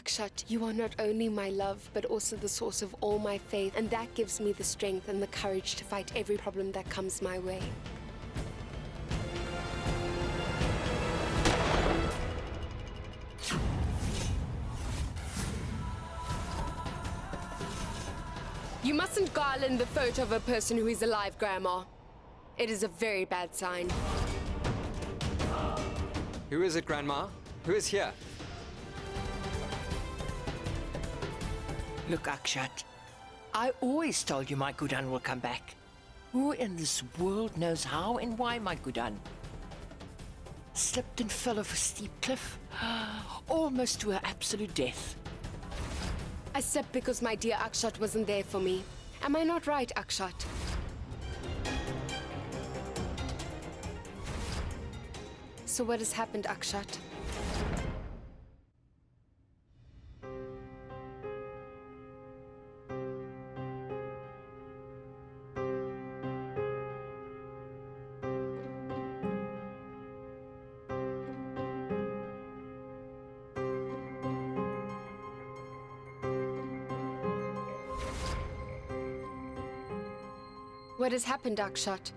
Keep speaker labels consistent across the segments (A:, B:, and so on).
A: Akshat, you are not only my love, but also the source of all my faith, and that gives me the strength and the courage to fight every problem that comes my way. You mustn't garland the photo of a person who is alive, Grandma. It is a very bad sign.
B: Who is it, Grandma? Who is here?
C: Look, Akshat, I always told you my Guddan will come back. Who in this world knows how and why my Guddan? Slipped and fell off a steep cliff, almost to her absolute death.
A: I stepped because my dear Akshat wasn't there for me. Am I not right, Akshat? So what has happened, Akshat? What has happened, Akshat?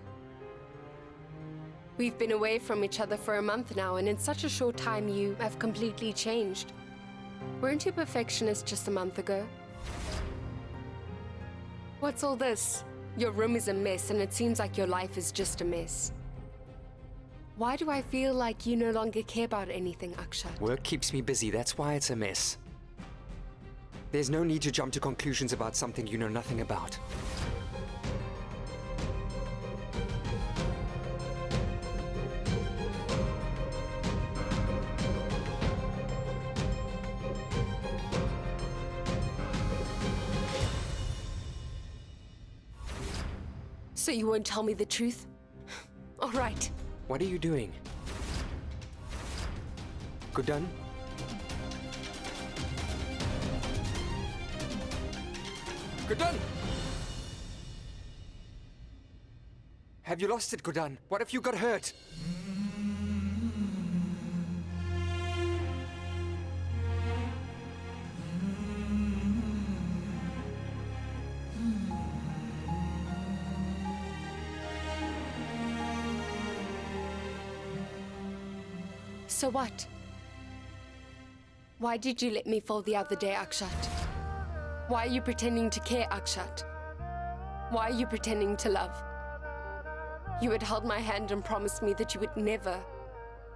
A: We've been away from each other for a month now, and in such a short time you have completely changed. Weren't you perfectionist just a month ago? What's all this? Your room is a mess, and it seems like your life is just a mess. Why do I feel like you no longer care about anything, Akshat?
B: Work keeps me busy, that's why it's a mess. There's no need to jump to conclusions about something you know nothing about.
A: So you won't tell me the truth? All right.
B: What are you doing? Guddan? Guddan! Have you lost it, Guddan? What if you got hurt?
A: So what? Why did you let me fall the other day, Akshat? Why are you pretending to care, Akshat? Why are you pretending to love? You had held my hand and promised me that you would never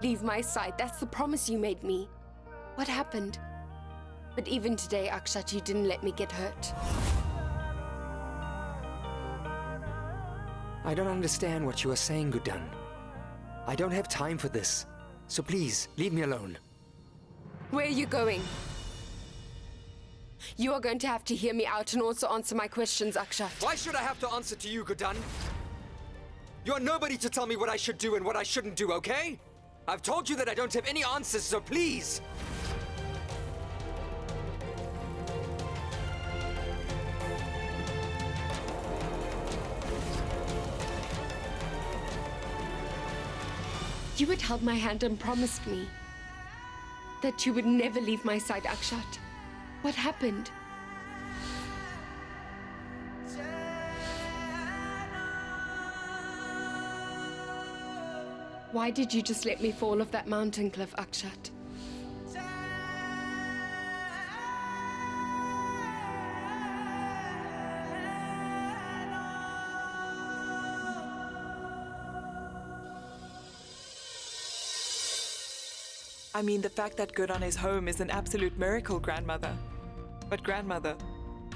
A: leave my side. That's the promise you made me. What happened? But even today, Akshat, you didn't let me get hurt.
B: I don't understand what you are saying, Guddan. I don't have time for this. So please, leave me alone.
A: Where are you going? You are going to have to hear me out and also answer my questions, Akshat.
B: Why should I have to answer to you, Guddan? You are nobody to tell me what I should do and what I shouldn't do, okay? I've told you that I don't have any answers, so please!
A: You had held my hand and promised me that you would never leave my side, Akshat. What happened? Why did you just let me fall off that mountain cliff, Akshat?
D: I mean, the fact that Guddan is home is an absolute miracle, Grandmother. But Grandmother,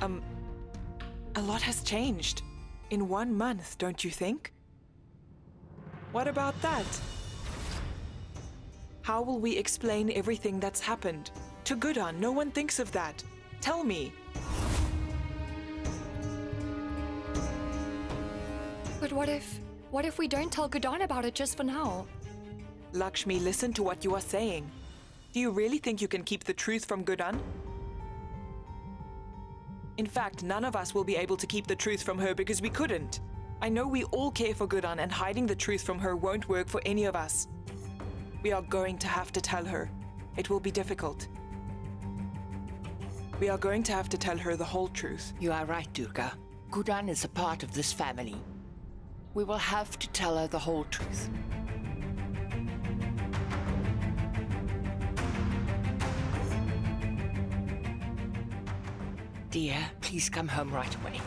D: a lot has changed. In 1 month, don't you think? What about that? How will we explain everything that's happened? To Guddan, no one thinks of that. Tell me.
E: But what if we don't tell Guddan about it just for now?
D: Lakshmi, listen to what you are saying. Do you really think you can keep the truth from Guddan? In fact, none of us will be able to keep the truth from her because we couldn't. I know we all care for Guddan, and hiding the truth from her won't work for any of us. We are going to have to tell her. It will be difficult. We are going to have to tell her the whole truth.
C: You are right, Durga. Guddan is a part of this family. We will have to tell her the whole truth. Dear, please come home right away.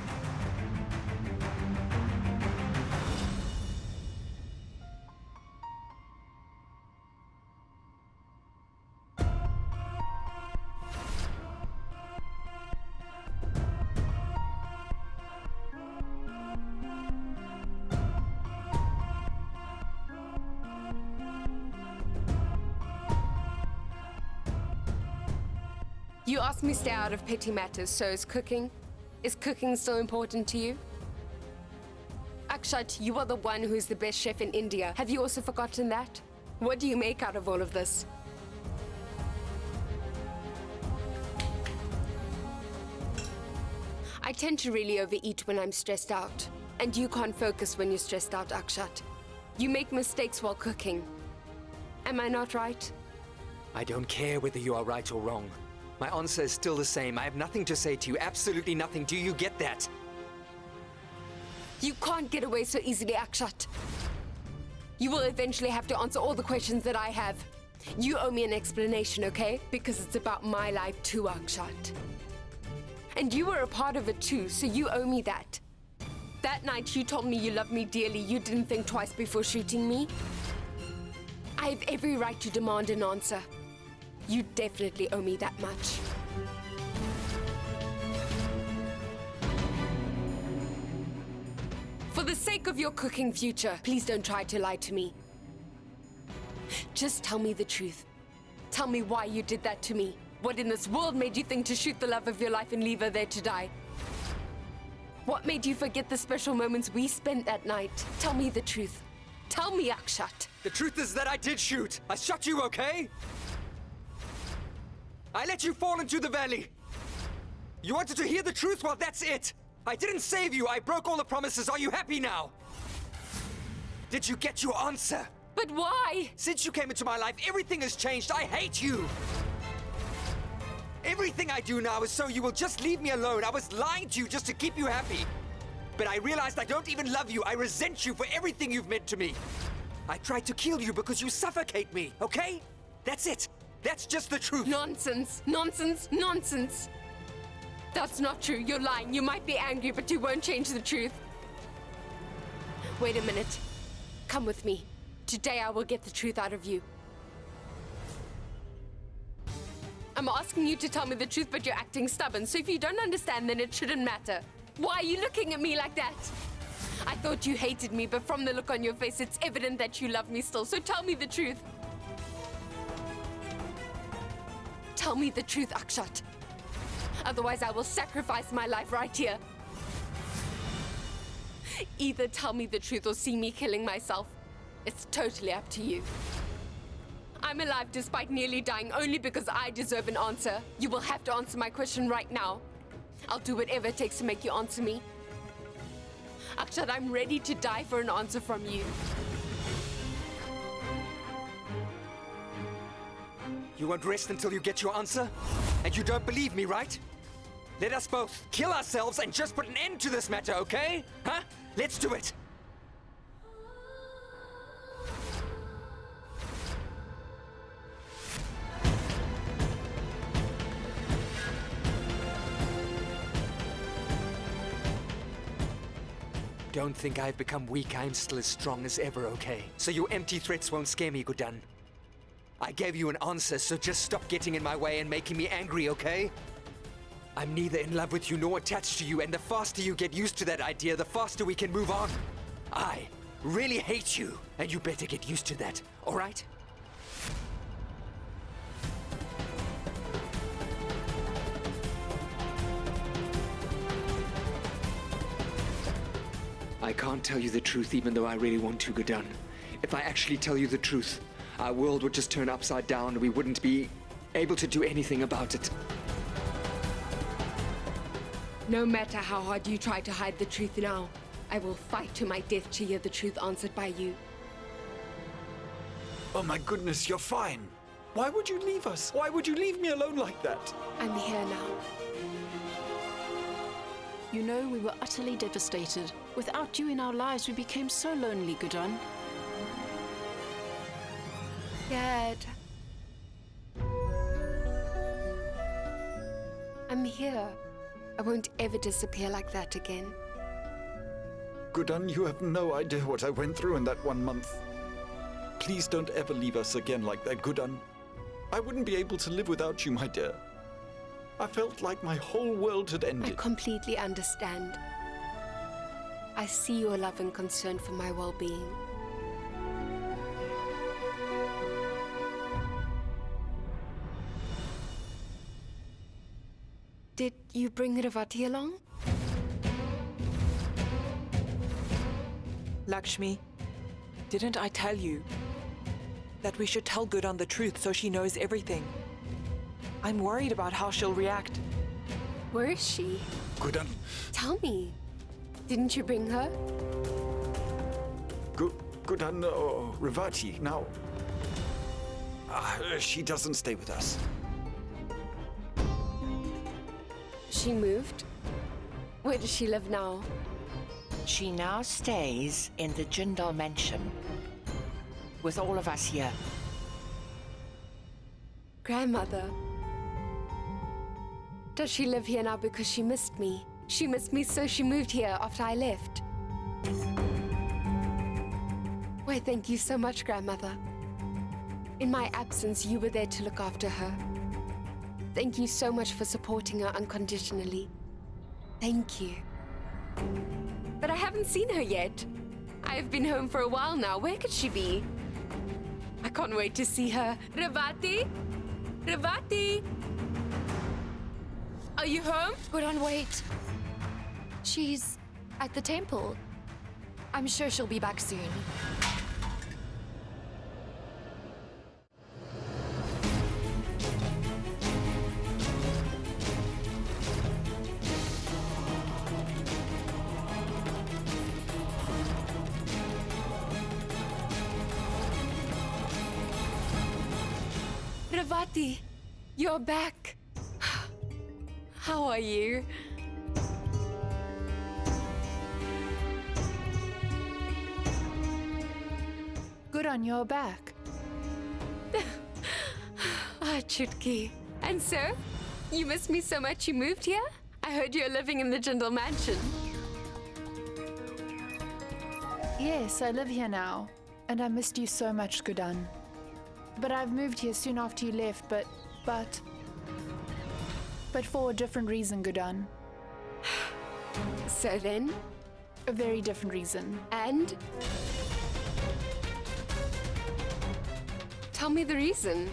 A: You asked me to stay out of petty matters, so is cooking still important to you? Akshat, you are the one who's the best chef in India. Have you also forgotten that? What do you make out of all of this? I tend to really overeat when I'm stressed out. And you can't focus when you're stressed out, Akshat. You make mistakes while cooking. Am I not right?
B: I don't care whether you are right or wrong. My answer is still the same. I have nothing to say to you, absolutely nothing. Do you get that?
A: You can't get away so easily, Akshat. You will eventually have to answer all the questions that I have. You owe me an explanation, okay? Because it's about my life too, Akshat. And you were a part of it too, so you owe me that. That night you told me you loved me dearly. You didn't think twice before shooting me. I have every right to demand an answer. You definitely owe me that much. For the sake of your cooking future, please don't try to lie to me. Just tell me the truth. Tell me why you did that to me. What in this world made you think to shoot the love of your life and leave her there to die? What made you forget the special moments we spent that night? Tell me the truth. Tell me, Akshat.
B: The truth is that I did shoot. I shot you, okay? I let you fall into the valley. You wanted to hear the truth? Well, that's it. I didn't save you. I broke all the promises. Are you happy now? Did you get your answer?
A: But why?
B: Since you came into my life, everything has changed. I hate you. Everything I do now is so you will just leave me alone. I was lying to you just to keep you happy. But I realized I don't even love you. I resent you for everything you've meant to me. I tried to kill you because you suffocate me, okay? That's it. That's just the truth.
A: Nonsense, nonsense, nonsense. That's not true. You're lying. You might be angry, but you won't change the truth. Wait a minute. Come with me. Today I will get the truth out of you. I'm asking you to tell me the truth, but you're acting stubborn. So if you don't understand, then it shouldn't matter. Why are you looking at me like that? I thought you hated me, but from the look on your face, it's evident that you love me still. So tell me the truth. Tell me the truth, Akshat. Otherwise, I will sacrifice my life right here. Either tell me the truth or see me killing myself. It's totally up to you. I'm alive despite nearly dying only because I deserve an answer. You will have to answer my question right now. I'll do whatever it takes to make you answer me. Akshat, I'm ready to die for an answer from you.
B: You won't rest until you get your answer? And you don't believe me, right? Let us both kill ourselves and just put an end to this matter, okay? Huh? Let's do it! Don't think I've become weak. I'm still as strong as ever, okay? So your empty threats won't scare me, Guddan. I gave you an answer, so just stop getting in my way and making me angry, okay? I'm neither in love with you nor attached to you, and the faster you get used to that idea, the faster we can move on. I really hate you, and you better get used to that, all right? I can't tell you the truth even though I really want to, Guddan. If I actually tell you the truth, our world would just turn upside down and we wouldn't be able to do anything about it.
A: No matter how hard you try to hide the truth now, I will fight to my death to hear the truth answered by you.
F: Oh my goodness, you're fine. Why would you leave us? Why would you leave me alone like that?
A: I'm here now.
G: You know, we were utterly devastated. Without you in our lives, we became so lonely, Guddan.
A: Dad. I'm here. I won't ever disappear like that again.
F: Guddan, you have no idea what I went through in that 1 month. Please don't ever leave us again like that, Guddan. I wouldn't be able to live without you, my dear. I felt like my whole world had
A: I
F: ended.
A: completely understand. I see your love and concern for my well-being. Did you bring Ravati along?
D: Lakshmi, didn't I tell you that we should tell Guddan the truth so she knows everything? I'm worried about how she'll react.
A: Where is she?
F: Guddan,
A: Tell me. Didn't you bring her?
F: Guddan, Ravati, now. She doesn't stay with us.
A: She moved? Where does she live now?
C: She now stays in the Jindal mansion with all of us here.
A: Grandmother. Does she live here now because she missed me? She missed me, so she moved here after I left. Why, thank you so much, Grandmother. In my absence, you were there to look after her. Thank you so much for supporting her unconditionally. Thank you. But I haven't seen her yet. I've been home for a while now. Where could she be? I can't wait to see her. Ravati? Ravati? Are you home?
E: Guddan, wait. She's at the temple. I'm sure she'll be back soon.
A: Ravati, you're back. How are you?
H: Guddan, you're back.
A: Ah, Chutki. And so, you missed me so much you moved here? I heard you're living in the Jindal mansion.
H: Yes, I live here now, and I missed you so much, Guddan. But I've moved here soon after you left, but for a different reason, Guddan.
A: So then?
H: A very different reason.
A: And? Tell me the reason.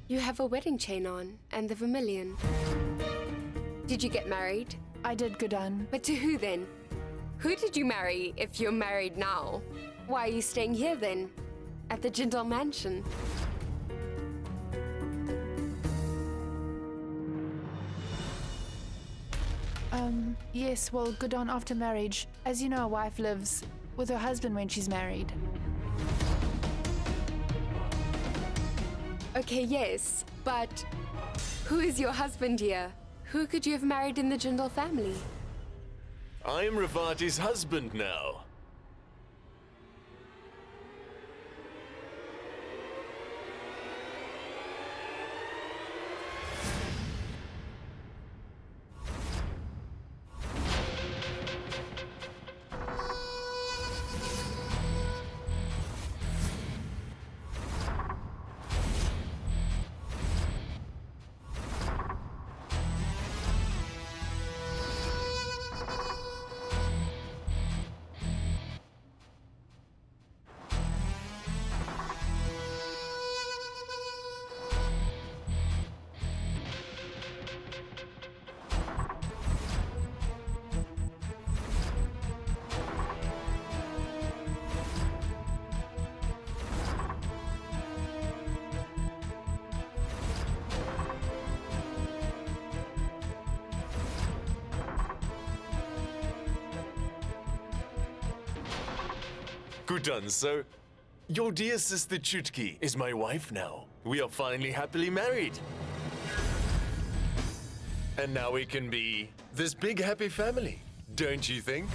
A: You have a wedding chain on, and the vermilion. Did you get married?
H: I did, Guddan.
A: But to who then? Who did you marry if you're married now? Why are you staying here then? At the Jindal mansion?
H: Yes, well, Guddan, after marriage, as you know, a wife lives with her husband when she's married.
A: Okay, yes, but who is your husband here? Who could you have married in the Jindal family?
I: I'm Ravati's husband now. Guddan, so your dear sister Chutki is my wife now. We are finally happily married. And now we can be this big happy family, don't you think?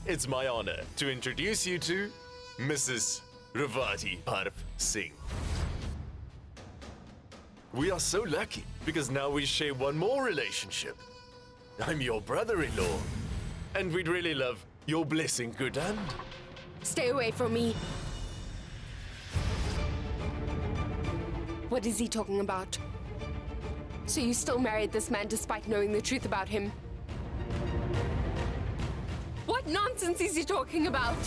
I: It's my honor to introduce you to Mrs. Ravati Parv Singh. We are so lucky because now we share one more relationship. I'm your brother-in-law, and we'd really love your blessing, Guddan.
A: Stay away from me. What is he talking about? So you still married this man despite knowing the truth about him? What nonsense is he talking about?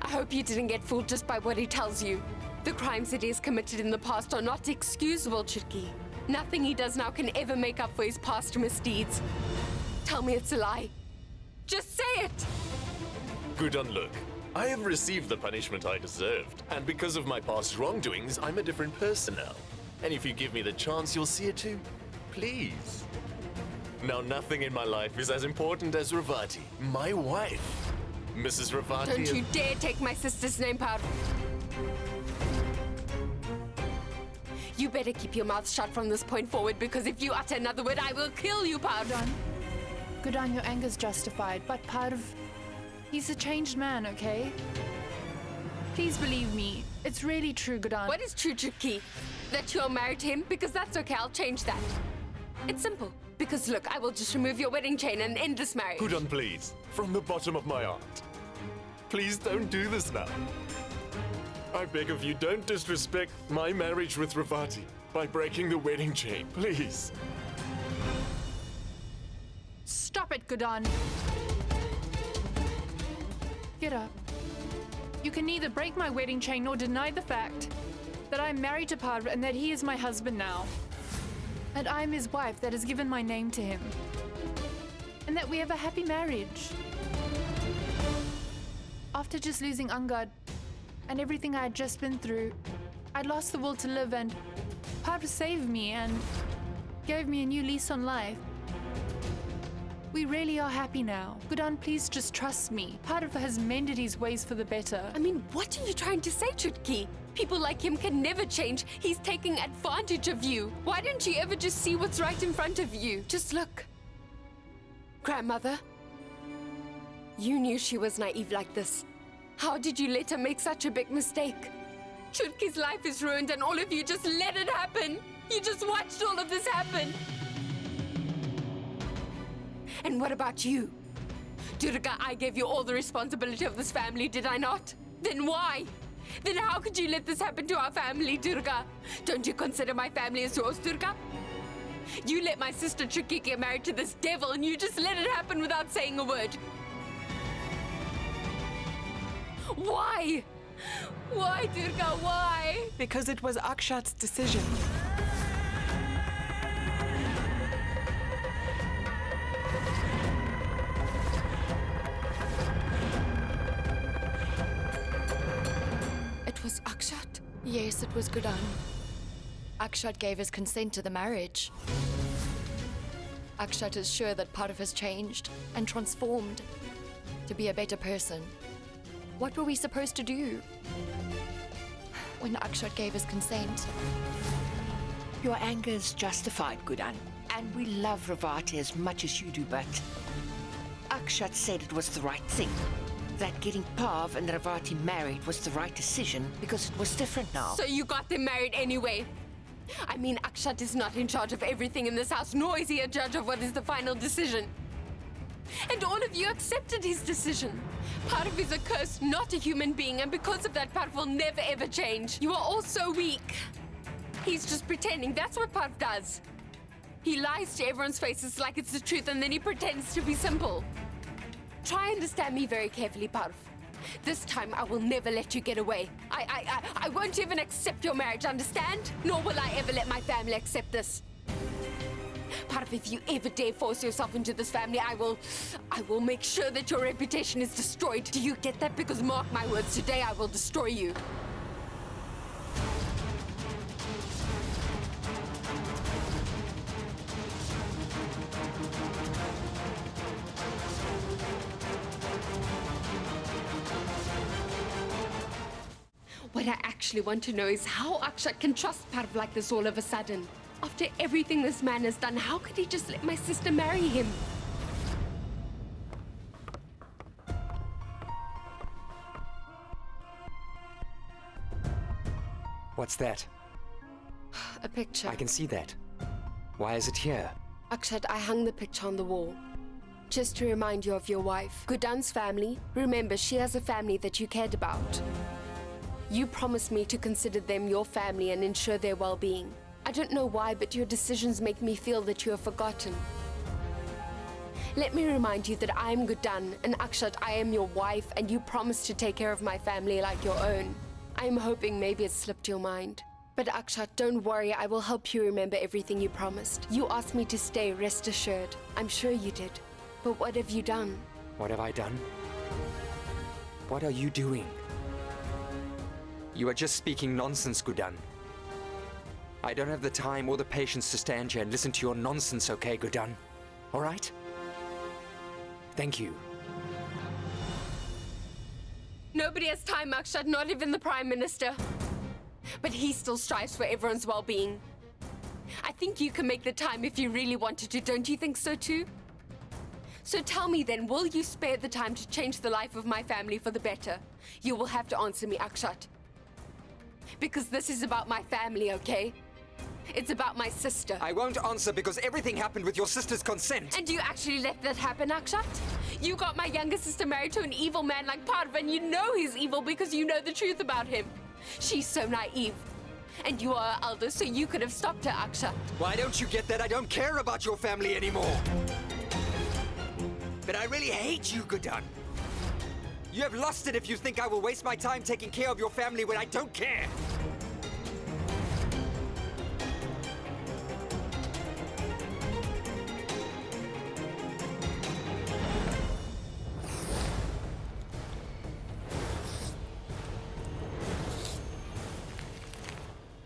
A: I hope you didn't get fooled just by what he tells you. The crimes that he has committed in the past are not excusable, Chutki. Nothing he does now can ever make up for his past misdeeds. Tell me it's a lie. Just say it!
I: Guddan, look. I have received the punishment I deserved, and because of my past wrongdoings, I'm a different person now. And if you give me the chance, you'll see it too. Please. Now, nothing in my life is as important as Ravati, my wife. Mrs. Ravati...
A: Don't you dare take my sister's name, Parv. You better keep your mouth shut from this point forward, because if you utter another word, I will kill you, Parv.
H: Guddan, your anger's justified, but Parv, he's a changed man, okay? Please believe me. It's really true, Guddan.
A: What is true, Chutki? That you're married to him? Because that's okay, I'll change that. It's simple. Because look, I will just remove your wedding chain and end this marriage.
I: Guddan, please. From the bottom of my heart. Please don't do this now. I beg of you, don't disrespect my marriage with Ravati by breaking the wedding chain, please.
H: Stop it, Guddan. Get up. You can neither break my wedding chain nor deny the fact that I'm married to Parv and that he is my husband now. And I'm his wife that has given my name to him. And that we have a happy marriage. After just losing Angad and everything I had just been through, I'd lost the will to live, and Parv saved me and gave me a new lease on life. We really are happy now. Guddan, please just trust me. Parv has mended his ways for the better.
A: I mean, what are you trying to say, Chutki? People like him can never change. He's taking advantage of you. Why don't you ever just see what's right in front of you? Just look. Grandmother, you knew she was naive like this. How did you let her make such a big mistake? Chutki's life is ruined and all of you just let it happen. You just watched all of this happen. And what about you? Durga, I gave you all the responsibility of this family, did I not? Then why? Then how could you let this happen to our family, Durga? Don't you consider my family as yours, Durga? You let my sister Chutki get married to this devil and you just let it happen without saying a word. Why? Why, Durga, why?
D: Because it was Akshat's decision.
A: It was Akshat?
E: Yes, it was Guddan. Akshat gave his consent to the marriage. Akshat is sure that Parv has changed and transformed to be a better person. What were we supposed to do when Akshat gave his consent?
C: Your anger is justified, Guddan. And we love Ravati as much as you do, but Akshat said it was the right thing. That getting Parv and Ravati married was the right decision because it was different now.
A: So you got them married anyway? I mean, Akshat is not in charge of everything in this house, nor is he a judge of what is the final decision. And all of you accepted his decision. Parv is a curse, not a human being, and because of that, Parv will never ever change. You are all so weak. He's just pretending. That's what Parv does. He lies to everyone's faces like it's the truth, and then he pretends to be simple. Try and understand me very carefully, Parv. This time, I will never let you get away. I won't even accept your marriage, understand? Nor will I ever let my family accept this. Parv, if you ever dare force yourself into this family, I will make sure that your reputation is destroyed. Do you get that? Because mark my words, today I will destroy you. What I actually want to know is how Akshat can trust Parv like this all of a sudden. After everything this man has done, how could he just let my sister marry him?
B: What's that?
A: A picture.
B: I can see that. Why is it here?
A: Akshat, I hung the picture on the wall. Just to remind you of your wife. Guddan's family. Remember, she has a family that you cared about. You promised me to consider them your family and ensure their well-being. I don't know why, but your decisions make me feel that you have forgotten. Let me remind you that I am Guddan, and Akshat, I am your wife, and you promised to take care of my family like your own. I am hoping maybe it slipped your mind. But Akshat, don't worry, I will help you remember everything you promised. You asked me to stay, rest assured. I'm sure you did. But what have you done?
B: What have I done? What are you doing? You are just speaking nonsense, Guddan. I don't have the time or the patience to stand here and listen to your nonsense, okay, Guddan? All right? Thank you.
A: Nobody has time, Akshat, not even the Prime Minister. But he still strives for everyone's well-being. I think you can make the time if you really wanted to, don't you think so too? So tell me then, will you spare the time to change the life of my family for the better? You will have to answer me, Akshat. Because this is about my family, okay? It's about my sister.
B: I won't answer because everything happened with your sister's consent.
A: And you actually let that happen, Akshat? You got my younger sister married to an evil man like Parv, and you know he's evil because you know the truth about him. She's so naive. And you are her elder, so you could have stopped her, Akshat.
B: Why don't you get that? I don't care about your family anymore. But I really hate you, Guddan. You have lost it if you think I will waste my time taking care of your family when I don't care.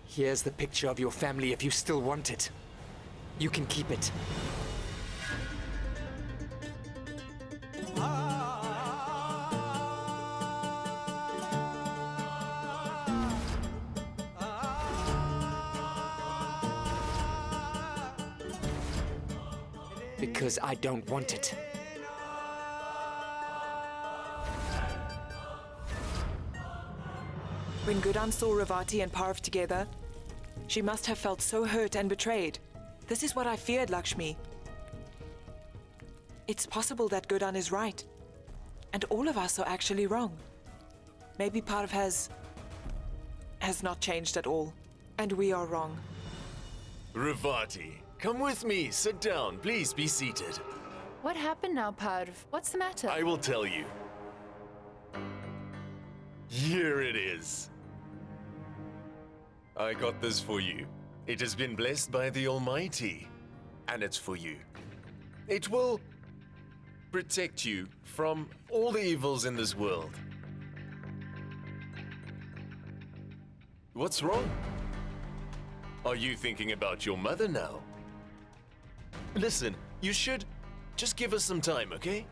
B: Here's the picture of your family if you still want it. You can keep it. Because I don't want it.
D: When Guddan saw Ravati and Parv together, she must have felt so hurt and betrayed. This is what I feared, Lakshmi. It's possible that Guddan is right. And all of us are actually wrong. Maybe Parv has not changed at all. And we are wrong.
I: Ravati, come with me. Sit down. Please be seated.
H: What happened now, Parv? What's the matter?
I: I will tell you. Here it is. I got this for you. It has been blessed by the Almighty, and it's for you. It will protect you from all the evils in this world. What's wrong? Are you thinking about your mother now? Listen, you should just give us some time, okay?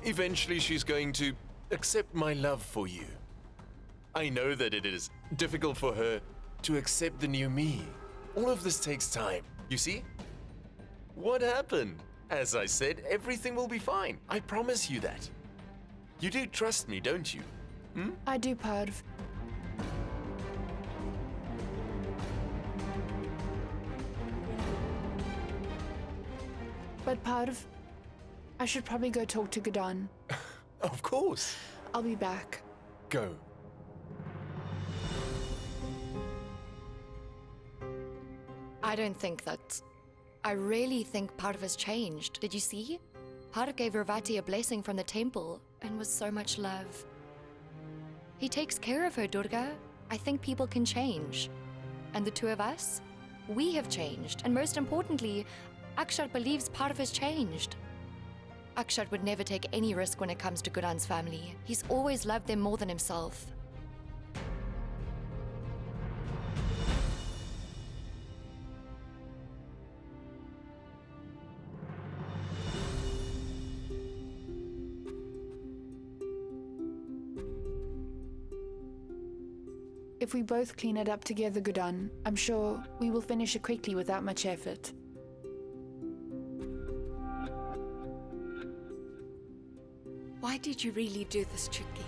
I: Eventually she's going to accept my love for you. I know that it is difficult for her to accept the new me. All of this takes time, you see? What happened? As I said, everything will be fine. I promise you that. You do trust me, don't you?
H: I do, Parv. But Parv, I should probably go talk to Guddan.
I: Of course.
H: I'll be back.
I: Go.
E: I don't think that. I really think Parv has changed. Did you see? Parv gave Ravati a blessing from the temple and was so much love. He takes care of her, Durga. I think people can change. And the two of us, we have changed. And most importantly, Akshat believes Parv has changed. Akshat would never take any risk when it comes to Guddan's family. He's always loved them more than himself.
H: If we both clean it up together, Guddan, I'm sure we will finish it quickly without much effort.
A: Why did you really do this, Chutki?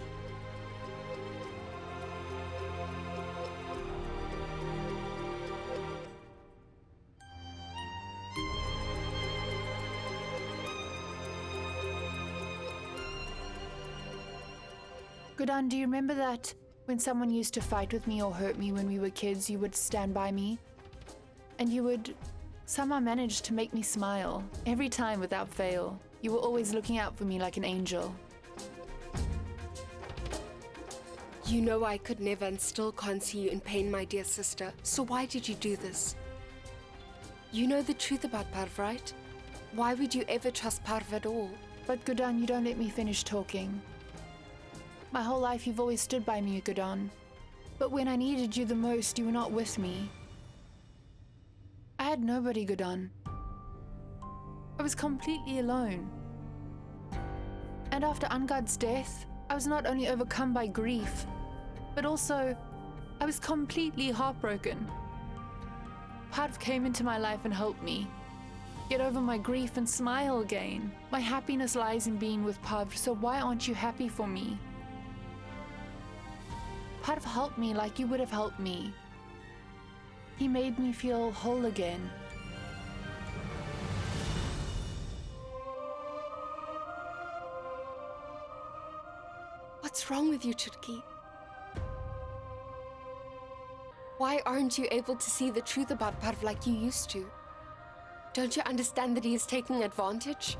H: Guddan, do you remember that when someone used to fight with me or hurt me when we were kids, you would stand by me? And you would somehow manage to make me smile every time without fail. You were always looking out for me like an angel.
A: You know I could never and still can't see you in pain, my dear sister. So why did you do this? You know the truth about Parv, right? Why would you ever trust Parv at all?
H: But Guddan, you don't let me finish talking. My whole life you've always stood by me, Guddan. But when I needed you the most, you were not with me. I had nobody, Guddan. I was completely alone. And after Angard's death, I was not only overcome by grief, but also I was completely heartbroken. Parv came into my life and helped me get over my grief and smile again. My happiness lies in being with Parv, so why aren't you happy for me? Parv helped me like you would have helped me. He made me feel whole again.
A: What's wrong with you, Chutki? Why aren't you able to see the truth about Parv like you used to? Don't you understand that he is taking advantage?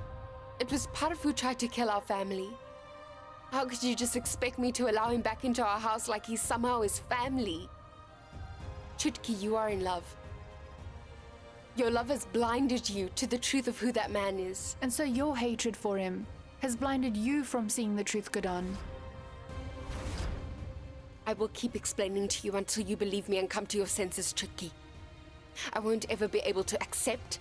A: It was Parv who tried to kill our family. How could you just expect me to allow him back into our house like he's somehow his family? Chutki, you are in love. Your love has blinded you to the truth of who that man is.
H: And so your hatred for him has blinded you from seeing the truth, Guddan.
A: I will keep explaining to you until you believe me and come to your senses, Chutki. I won't ever be able to accept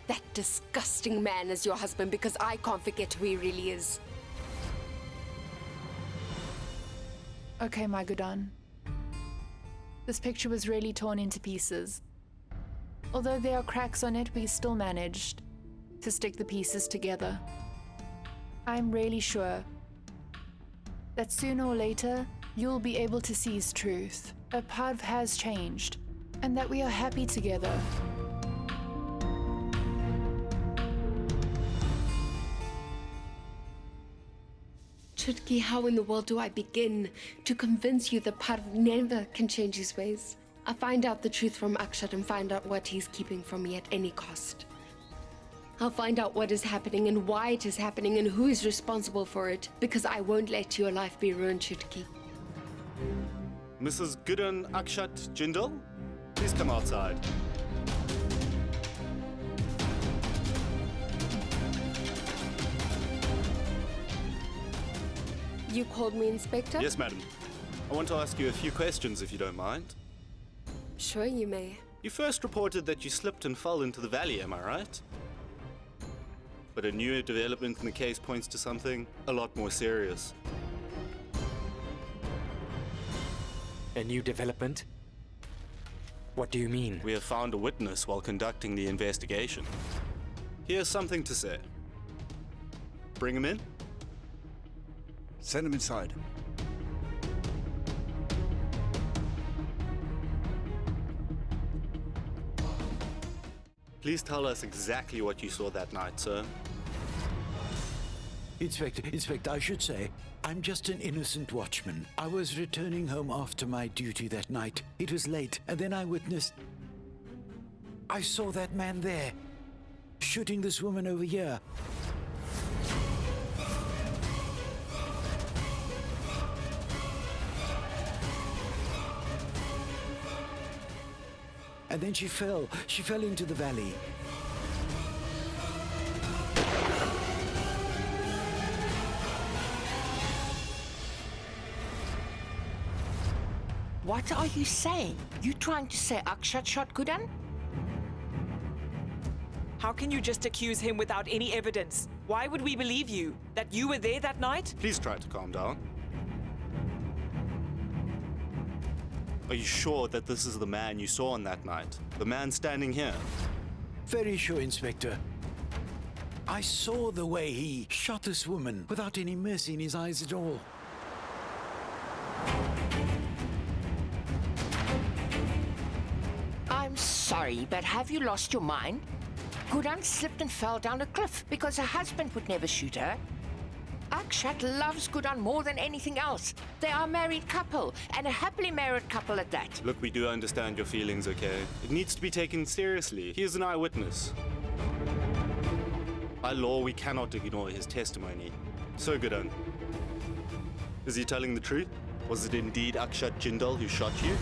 A: that disgusting man as your husband because I can't forget who he really is.
H: Okay, my Guddan. This picture was really torn into pieces. Although there are cracks on it, we still managed to stick the pieces together. I'm really sure that sooner or later, you'll be able to see his truth, that Parv has changed, and that we are happy together.
A: Chutki, how in the world do I begin to convince you that Parv never can change his ways? I'll find out the truth from Akshat and find out what he's keeping from me at any cost. I'll find out what is happening and why it is happening and who is responsible for it, because I won't let your life be ruined, Chutki.
J: Mrs. Guddan Akshat Jindal, please come outside.
A: You called me, Inspector?
J: Yes, madam. I want to ask you a few questions, if you don't mind.
A: Sure, you may.
J: You first reported that you slipped and fell into the valley, am I right? But a new development in the case points to something a lot more serious.
B: A new development? What do you mean?
J: We have found a witness while conducting the investigation. He has something to say. Bring him in.
F: Send him inside.
J: Please tell us exactly what you saw that night, sir.
K: Inspector, I should say, I'm just an innocent watchman. I was returning home after my duty that night. It was late, and then I saw that man there, shooting this woman over here. And then she fell into the valley.
C: What are you saying? You trying to say Akshat shot Guddan?
D: How can you just accuse him without any evidence? Why would we believe you? That you were there that night?
J: Please try to calm down. Are you sure that this is the man you saw on that night? The man standing here?
K: Very sure, Inspector. I saw the way he shot this woman without any mercy in his eyes at all.
C: I'm sorry, but have you lost your mind? Guddan slipped and fell down a cliff because her husband would never shoot her. Akshat loves Guddan more than anything else. They are a married couple, and a happily married couple at that.
J: Look, we do understand your feelings, okay? It needs to be taken seriously. He is an eyewitness. By law, we cannot ignore his testimony. So, Guddan, is he telling the truth? Was it indeed Akshat Jindal who shot you?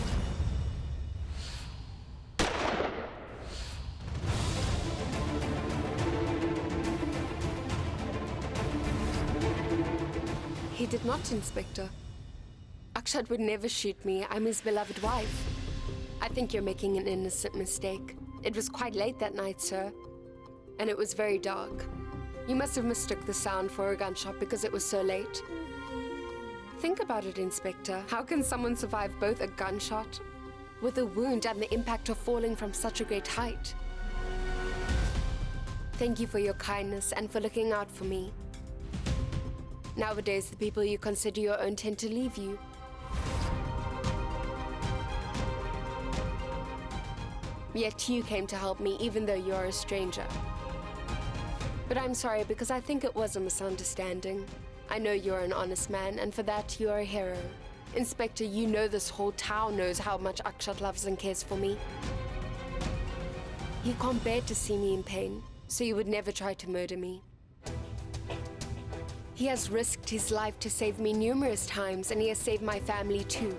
A: He did not, Inspector. Akshat would never shoot me. I'm his beloved wife. I think you're making an innocent mistake. It was quite late that night, sir. And it was very dark. You must have mistook the sound for a gunshot because it was so late. Think about it, Inspector. How can someone survive both a gunshot with a wound and the impact of falling from such a great height? Thank you for your kindness and for looking out for me. Nowadays, the people you consider your own tend to leave you. Yet you came to help me even though you're a stranger. But I'm sorry because I think it was a misunderstanding. I know you're an honest man, and for that, you're a hero. Inspector, you know this whole town knows how much Akshat loves and cares for me. He can't bear to see me in pain, so he would never try to murder me. He has risked his life to save me numerous times, and he has saved my family too.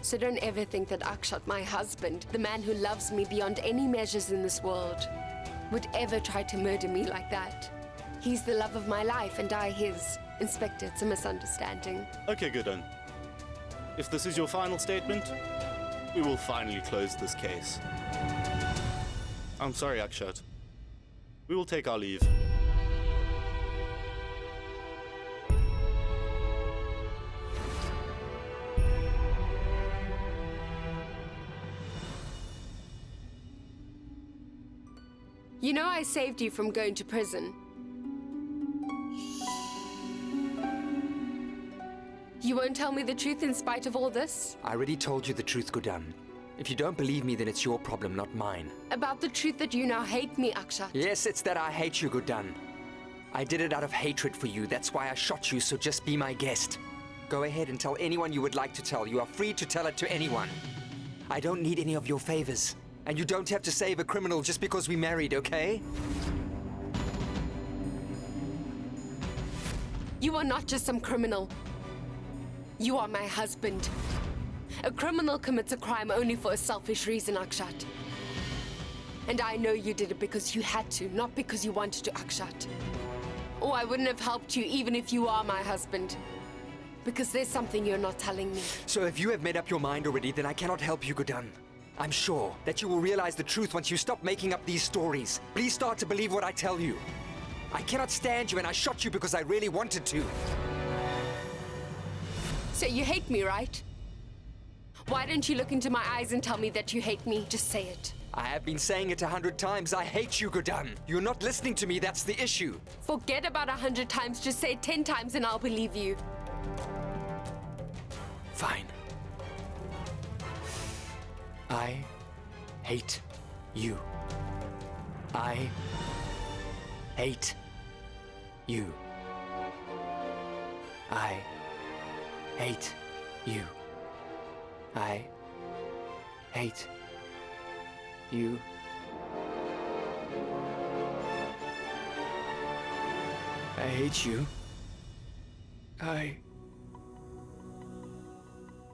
A: So don't ever think that Akshat, my husband, the man who loves me beyond any measures in this world, would ever try to murder me like that. He's the love of my life, and I his. Inspector, it's a misunderstanding.
J: Okay, Guddan. If this is your final statement, we will finally close this case. I'm sorry, Akshat. We will take our leave.
A: You know I saved you from going to prison. You won't tell me the truth in spite of all this?
B: I already told you the truth, Guddan. If you don't believe me, then it's your problem, not mine.
A: About the truth that you now hate me, Akshat.
B: Yes, it's that I hate you, Guddan. I did it out of hatred for you. That's why I shot you, so just be my guest. Go ahead and tell anyone you would like to tell. You are free to tell it to anyone. I don't need any of your favors. And you don't have to save a criminal just because we married, okay?
A: You are not just some criminal. You are my husband. A criminal commits a crime only for a selfish reason, Akshat. And I know you did it because you had to, not because you wanted to, Akshat. Or I wouldn't have helped you even if you are my husband. Because there's something you're not telling me.
B: So if you have made up your mind already, then I cannot help you, Guddan. I'm sure that you will realize the truth once you stop making up these stories. Please start to believe what I tell you. I cannot stand you, and I shot you because I really wanted to.
A: So you hate me, right? Why don't you look into my eyes and tell me that you hate me? Just say it.
B: I have been saying it 100 times. I hate you, Guddan. You're not listening to me. That's the issue.
A: Forget about 100 times. Just say it 10 times and I'll believe you.
B: Fine. I hate you. I hate you. I hate you. I hate you. I hate you.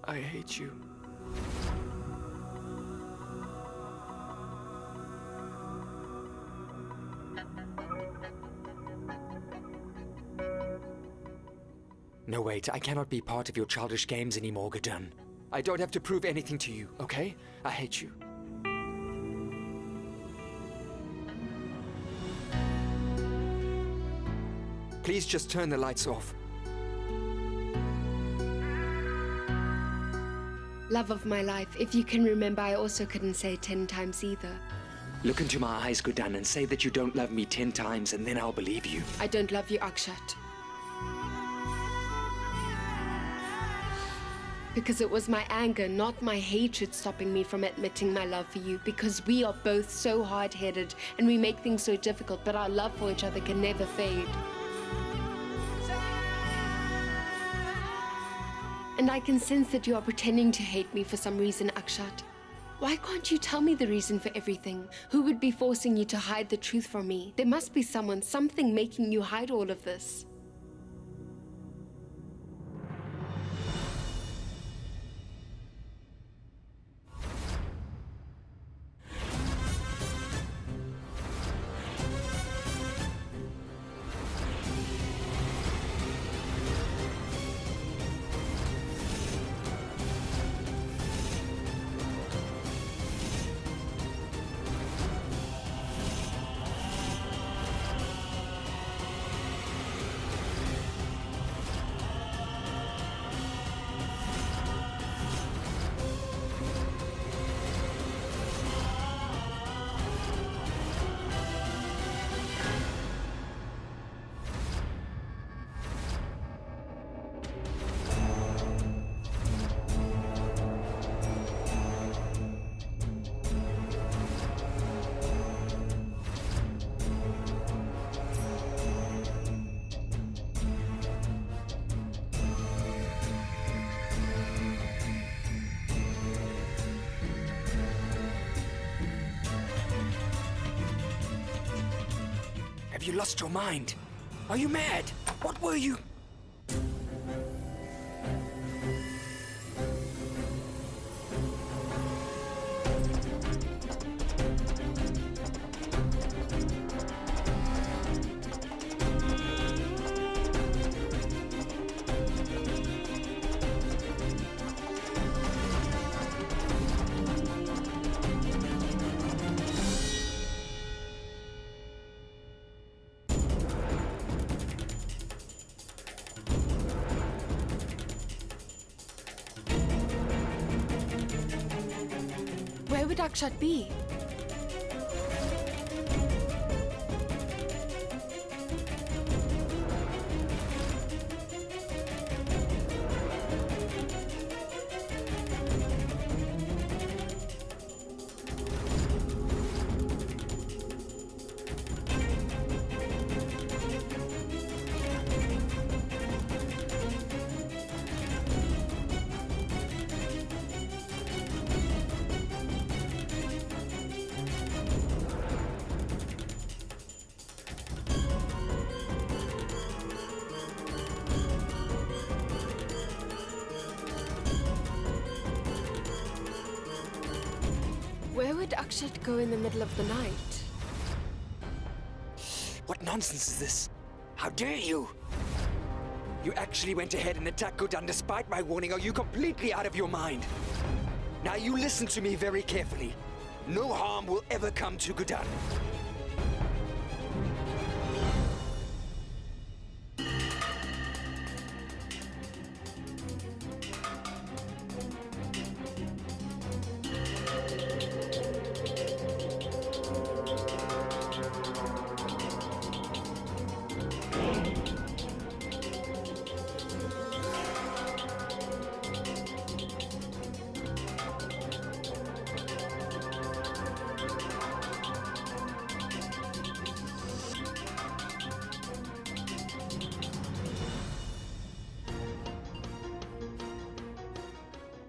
B: I hate you. No, wait, I cannot be part of your childish games anymore, Guddan. I don't have to prove anything to you, okay? I hate you. Please just turn the lights off.
A: Love of my life. If you can remember, I also couldn't say 10 times either.
B: Look into my eyes, Guddan, and say that you don't love me 10 times, and then I'll believe you.
A: I don't love you, Akshat. Because it was my anger, not my hatred, stopping me from admitting my love for you. Because we are both so hard-headed and we make things so difficult, but our love for each other can never fade. And I can sense that you are pretending to hate me for some reason, Akshat. Why can't you tell me the reason for everything? Who would be forcing you to hide the truth from me? There must be someone, something making you hide all of this.
B: Have you lost your mind? Are you mad? What were you?
A: Where would Akshat be? Where would Akshat go in the middle of the night?
B: What nonsense is this? How dare you? You actually went ahead and attacked Guddan despite my warning. Are you completely out of your mind? Now you listen to me very carefully. No harm will ever come to Guddan.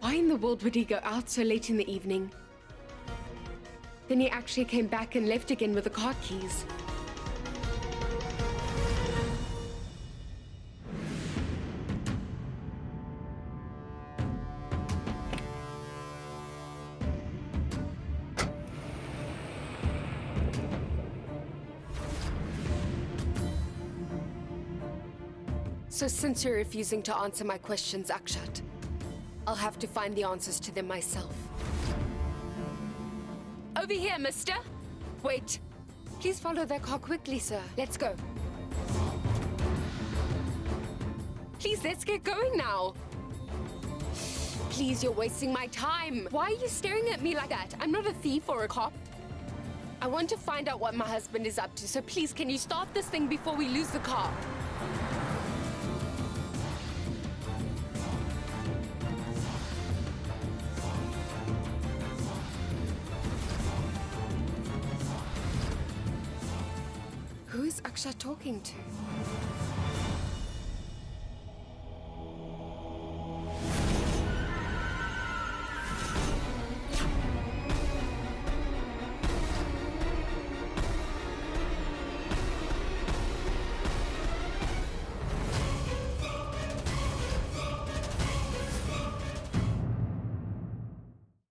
A: Why in the world would he go out so late in the evening? Then he actually came back and left again with the car keys. So since you're refusing to answer my questions, Akshat, I'll have to find the answers to them myself. Over here, mister! Wait. Please follow that car quickly, sir. Let's go. Please, let's get going now. Please, you're wasting my time. Why are you staring at me like that? I'm not a thief or a cop. I want to find out what my husband is up to, so please, can you start this thing before we lose the car? Who is Akshat talking to?